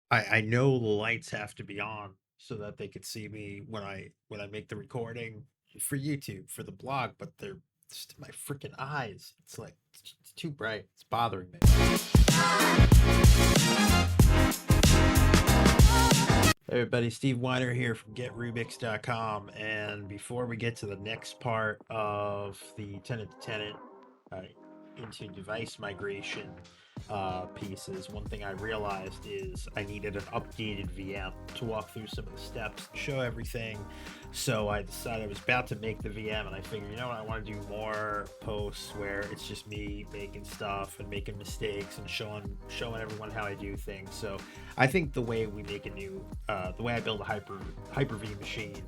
I know the lights have to be on so that they could see me when I make the recording for YouTube for the blog, but they're just in my freaking eyes. It's like it's too bright. It's bothering me. Hey everybody, Steve Weiner here from GetRubix.com, and before we get to the next part of the tenant-to-tenant uh, into device migration pieces, one thing I realized is I needed an updated VM to walk through some of the steps and show everything. So I decided I was about to make the VM, and I figured, you know what, I want to do more posts where it's just me making stuff and making mistakes and showing everyone how I do things. So I think the way we make a new, the way I build a Hyper-V machine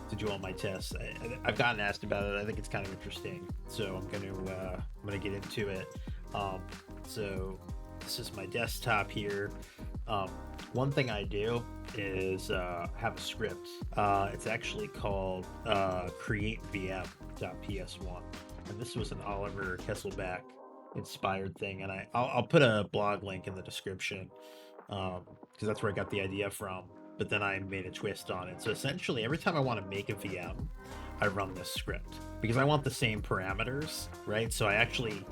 to do all my tests, I've gotten asked about it. I think it's kind of interesting, so I'm gonna get into it. Um, so this is my desktop here. Um, One thing I do is have a script. It's actually called createvm.ps1, and this was an Oliver Kesselback inspired thing, and I'll put a blog link in the description because that's where I got the idea from. But then I made a twist on it. So essentially, every time I want to make a VM, I run this script because I want the same parameters, right? So I actually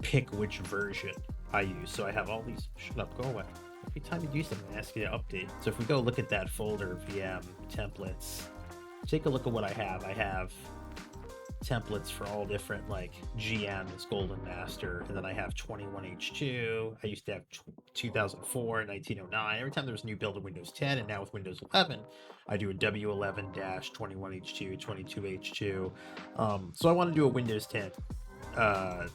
pick which version I use. So I have all these. Shut up, go away. Every time you do something, I ask you to update. So if we go look at that folder, VM templates, take a look at what I have. I have templates for all different, like GM is Golden Master, and then I have 21H2. I used to have 2004, 1909. Every time there's a new build of Windows 10, and now with Windows 11, I do a W11-21H2, 22H2. So I want to do a Windows 10 uh,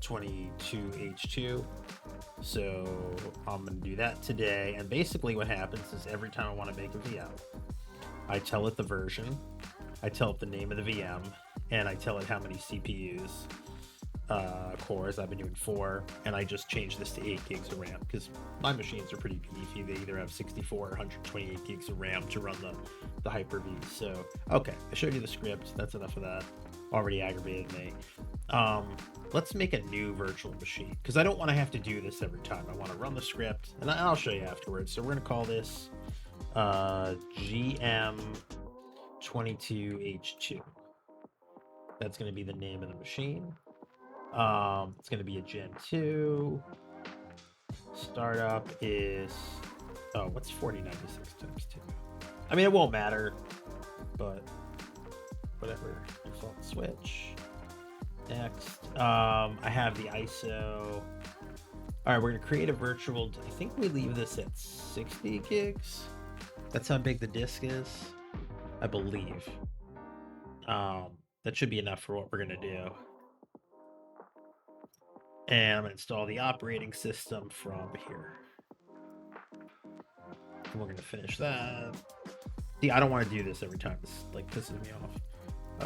22H2. So I'm going to do that today. And basically, what happens is every time I want to make a VM, I tell it the version, I tell it the name of the VM, and I tell it how many CPUs, cores. I've been doing 4, and I just change this to 8 gigs of RAM because my machines are pretty beefy. They either have 64 or 128 gigs of RAM to run the Hyper-V. So, okay, I showed you the script. That's enough of that. Already aggravated me. Let's make a new virtual machine because I don't want to have to do this every time. I want to run the script, and I'll show you afterwards. So we're going to call this GM22H2. That's going to be the name of the machine. It's going to be a Gen 2. Startup is, oh, what's 4096 times 2? I mean, it won't matter, but whatever. Default switch. Next, I have the ISO. All right, we're going to create a virtual. I think we leave this at 60 gigs. That's how big the disk is, I believe. That should be enough for what we're going to do. And I'm going to install the operating system from here. And we're going to finish that. See, I don't want to do this every time. This like pisses me off.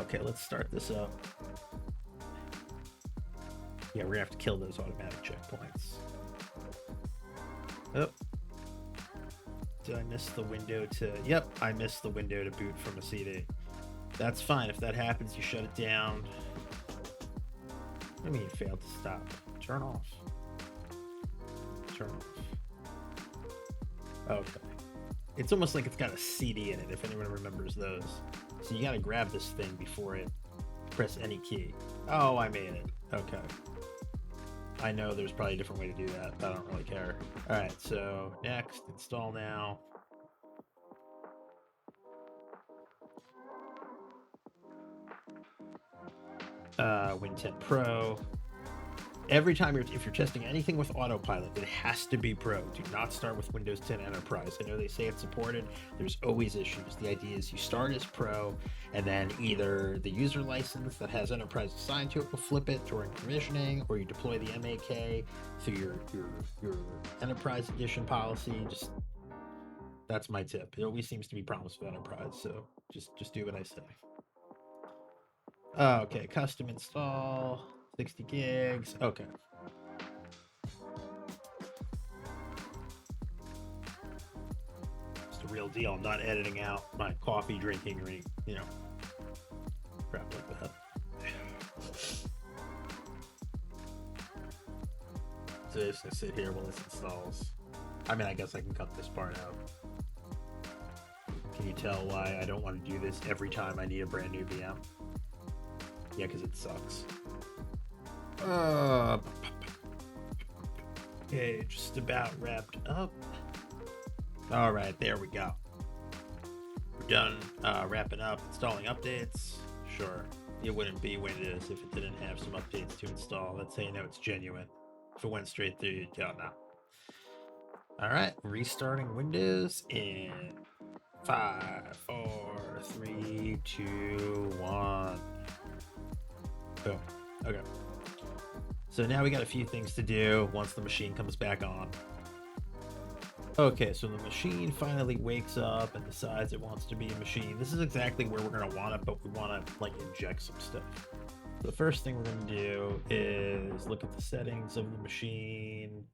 Okay, let's start this up. Yeah, we're going to have to kill those automatic checkpoints. Oh. Did I miss the window to... Yep, I missed the window to boot from a CD. That's fine. If that happens, you shut it down. What do you mean it failed to stop? Turn off. Turn off. Okay. It's almost like it's got a CD in it, if anyone remembers those. So you gotta grab this thing before it. Press any key. Oh, I made it. Okay. I know there's probably a different way to do that, but I don't really care. Alright, so next, install now. Win 10 Pro. Every time if you're testing anything with autopilot, it has to be Pro. Do not start with Windows 10 Enterprise. I know they say it's supported. There's always issues. The idea is you start as Pro, and then either the user license that has Enterprise assigned to it will flip it during provisioning, or you deploy the MAK through your Enterprise Edition policy. Just that's my tip. It always seems to be problems with Enterprise, so just do what I say. Okay, custom install, 60 gigs. Okay. It's the real deal. I'm not editing out my coffee drinking or any, crap like that. So just gonna sit here while this installs. I mean, I guess I can cut this part out. Can you tell why I don't want to do this every time I need a brand new VM? Yeah, because it sucks. Okay, just about wrapped up. All right, there we go. We're done wrapping up, installing updates. Sure, it wouldn't be what it is if it didn't have some updates to install. That's how you know it's genuine. If it went straight through, you don't know. All right, restarting Windows in 5, 4, 3, 2, 1. Boom. Okay. So now we got a few things to do once the machine comes back on. Okay, so the machine finally wakes up and decides it wants to be a machine. This is exactly where we're going to want it, but we want to like inject some stuff. The first thing we're going to do is look at the settings of the machine,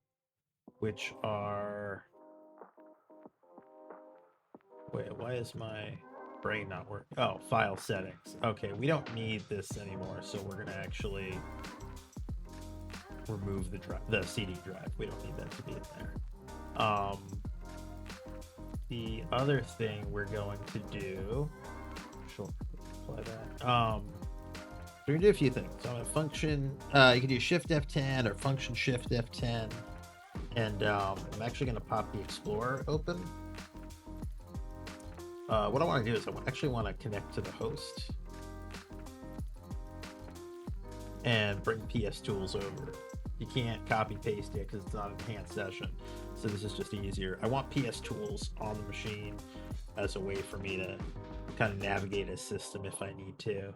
which are... Wait, why is my brain not working? Oh, file settings. Okay, we don't need this anymore, so we're going to actually remove the CD drive. We don't need that to be in there. The other thing we're going to do, sure, apply that. We're gonna do a few things. So I'm gonna function. You can do Shift F10 or function Shift F10, and I'm actually gonna pop the Explorer open. What I want to do is I actually want to connect to the host and bring PS Tools over. You can't copy paste it because it's not an enhanced session. So this is just easier. I want PS Tools on the machine as a way for me to kind of navigate a system if I need to.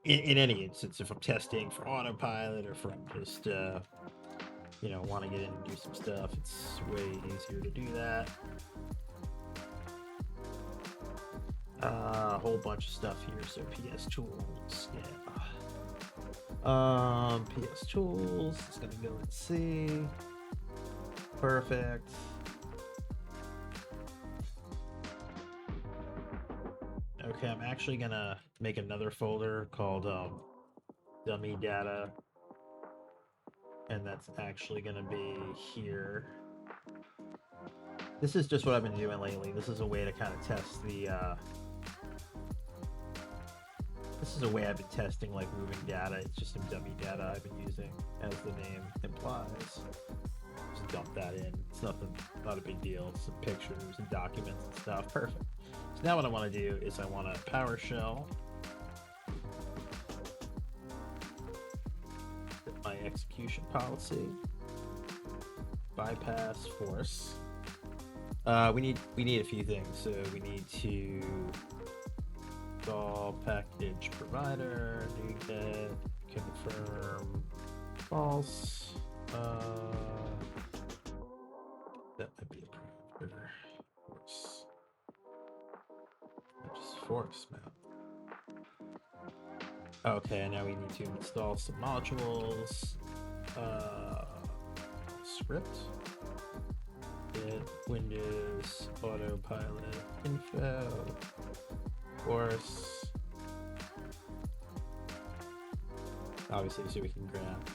In any instance, if I'm testing for autopilot or if I'm just, want to get in and do some stuff, it's way easier to do that. A whole bunch of stuff here. So PS Tools, yeah. PS Tools, it's gonna go in C. Perfect. Okay, I'm actually gonna make another folder called dummy data, and that's actually gonna be here. This is just what I've been doing lately. This is a way to kind of test the this is a way I've been testing like moving data. It's just some dummy data I've been using, as the name implies. Just dump that in. It's nothing, not a big deal. Some pictures and documents and stuff. Perfect. So now what I want to do is I want to PowerShell my execution policy, bypass force. We need a few things. So we need to install package provider, NuGet, confirm false. That might be a provider. Force. Just force mount. Okay, now we need to install some modules. Script. Get Windows autopilot info. Course. Obviously, so we can grab.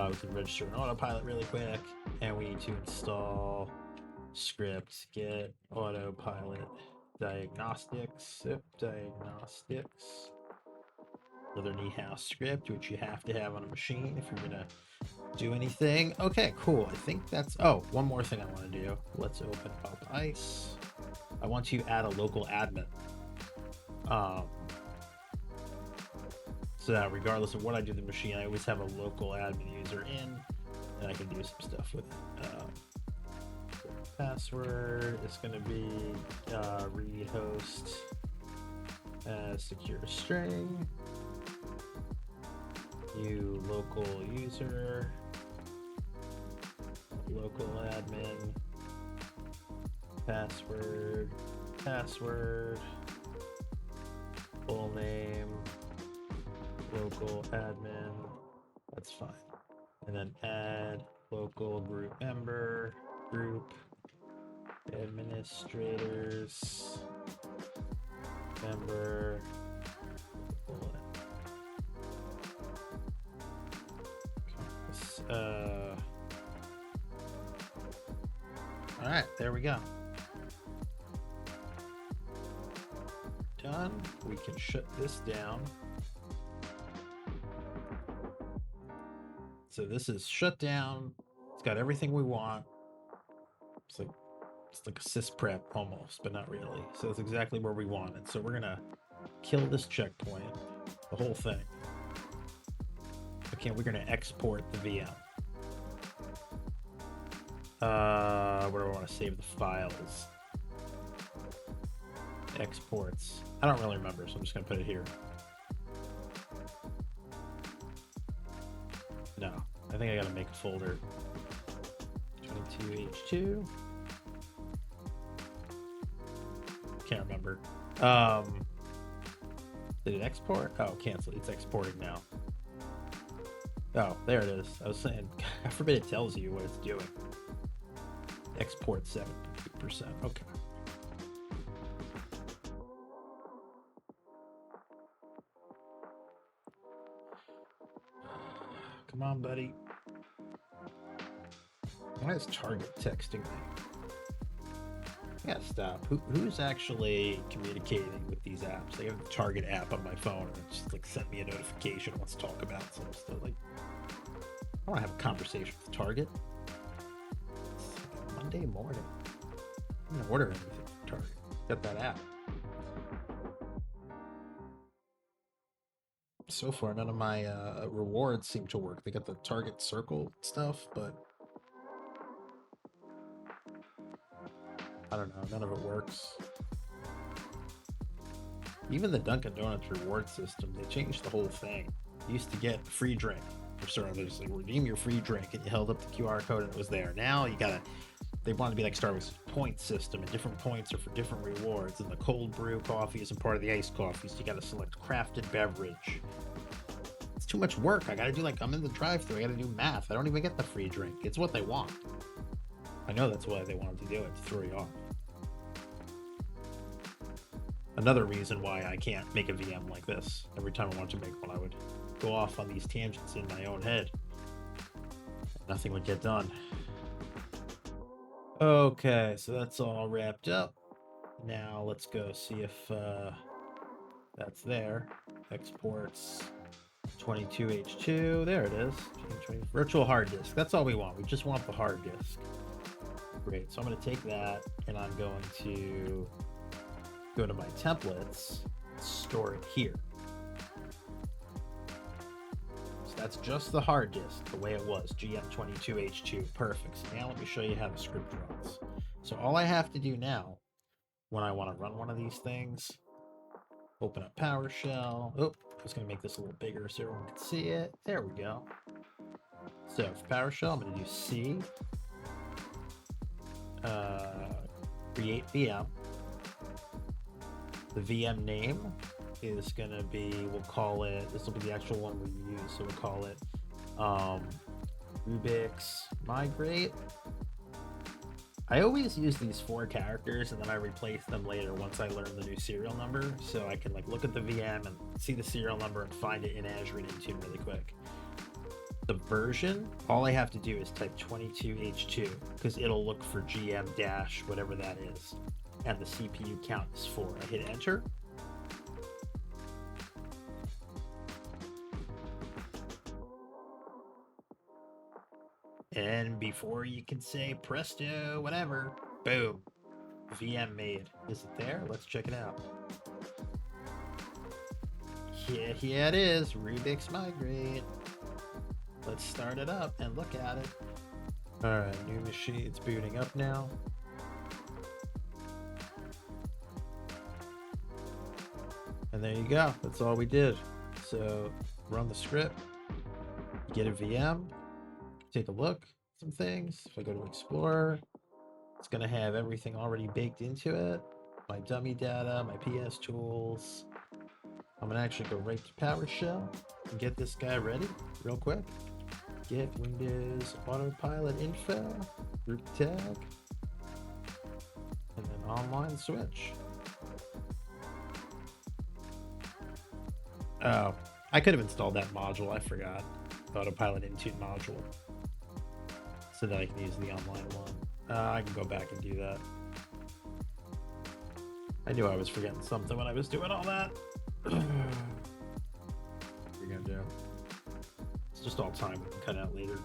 We can register an autopilot really quick, and we need to install script get autopilot diagnostics. Yep, diagnostics. Another House script, which you have to have on a machine if you're gonna do anything. Okay, cool. I think that's... Oh, one more thing I want to do. Let's open up ICE. I want to add a local admin. So that regardless of what I do to the machine, I always have a local admin user in, and I can do some stuff with it. Password is going to be read host as secure string. New local user, local admin, password, full name, local admin, that's fine. And then add local group member, group, administrators, member, All right, there we go. Done. We can shut this down. So this is shut down. It's got everything we want. It's like a sysprep almost, but not really. So it's exactly where we want it. So we're gonna kill this checkpoint, the whole thing. Okay, we're gonna export the VM. Where do I want to save the files? Exports. I don't really remember, so I'm just gonna put it here. No, I think I gotta make a folder. 22H2. Can't remember. Did it export? Oh, cancel. It's exporting now. Oh, there it is. I was saying, I forbid it tells you what it's doing. Export 70%. Okay. Come on, buddy. Why is Target texting me? I gotta stop. Who's actually communicating with these apps? I have the Target app on my phone, and it just like sent me a notification. Let's talk about it. So I'm still like, I want to have a conversation with Target. It's like a Monday morning. I'm gonna order anything from Target. Got that app. So far, none of my rewards seem to work. They got the Target Circle stuff, but I don't know. None of it works. Even the Dunkin' Donuts reward system, they changed the whole thing. You used to get a free drink for Starbucks. Like, redeem your free drink, and you held up the QR code and it was there. Now you gotta. They want to be like Starbucks' point system, and different points are for different rewards. And the cold brew coffee isn't part of the iced coffee, so you gotta select crafted beverage. It's too much work. I gotta do I'm in the drive-thru. I gotta do math. I don't even get the free drink. It's what they want. I know that's why they wanted to do it, to throw you off. Another reason why I can't make a VM like this. Every time I want to make one, I would go off on these tangents in my own head. Nothing would get done. Okay, so that's all wrapped up. Now let's go see if that's there. Exports 22H2. There it is. Virtual hard disk. That's all we want. We just want the hard disk. Great. So I'm going to take that and I'm going to go to my templates, store it here. So that's just the hard disk, the way it was, GM22H2. Perfect. So now let me show you how the script runs. So all I have to do now, when I want to run one of these things, open up PowerShell. Oh, I was going to make this a little bigger so everyone can see it. There we go. So for PowerShell, I'm going to do C, create VM. The VM name is going to be, we'll call it, this will be the actual one we use, so we'll call it Rubik's Migrate. I always use these 4 characters and then I replace them later once I learn the new serial number, so I can look at the VM and see the serial number and find it in Azure and Intune really quick. The version, all I have to do is type 22H2 because it'll look for GM dash whatever that is. And the CPU count is 4. I hit enter. And before you can say presto, whatever, boom, VM made. Is it there? Let's check it out. Yeah, it is. Rubik's Migrate. Let's start it up and look at it. All right, new machine. It's booting up now. And there you go. That's all we did. So run the script, get a VM, take a look at some things. If I go to Explorer, it's going to have everything already baked into it. My dummy data, my PS tools. I'm going to actually go right to PowerShell and get this guy ready real quick. Get Windows Autopilot info, group tag, and then online switch. Oh, I could have installed that module. I forgot. The Autopilot Intune module. So that I can use the online one. I can go back and do that. I knew I was forgetting something when I was doing all that. What are you gonna do? It's just all time we can cut out later.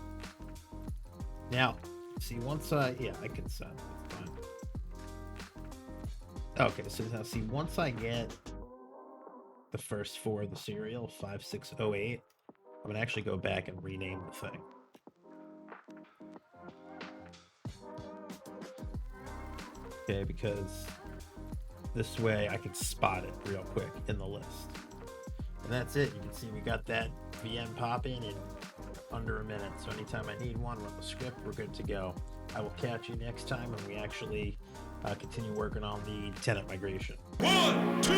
Now, see, once I can send. That's fine. Okay, so now see, once I get the first four of the serial 5608, I'm gonna actually go back and rename the thing. Okay, because this way I can spot it real quick in the list. And that's it. You can see we got that VM popping in under a minute. So anytime I need one, run the script, we're good to go. I will catch you next time when we actually continue working on the tenant migration. 1, 2,